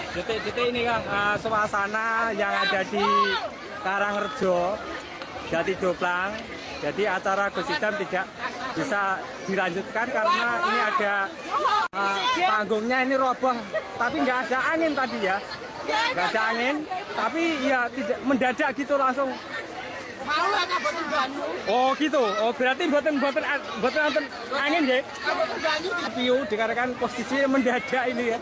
Detik-detik ini Kang, suasana yang ada di Karangrejo, Jati Joplang. Jadi acara Gus Idam tidak bisa dilanjutkan karena ini ada panggungnya ini roboh, tapi nggak ada angin tadi ya, nggak ada angin, tapi ya tidak mendadak gitu langsung. Oh gitu, oh berarti buatan angin ya? Tapi dikarenakan posisinya mendadak ini ya.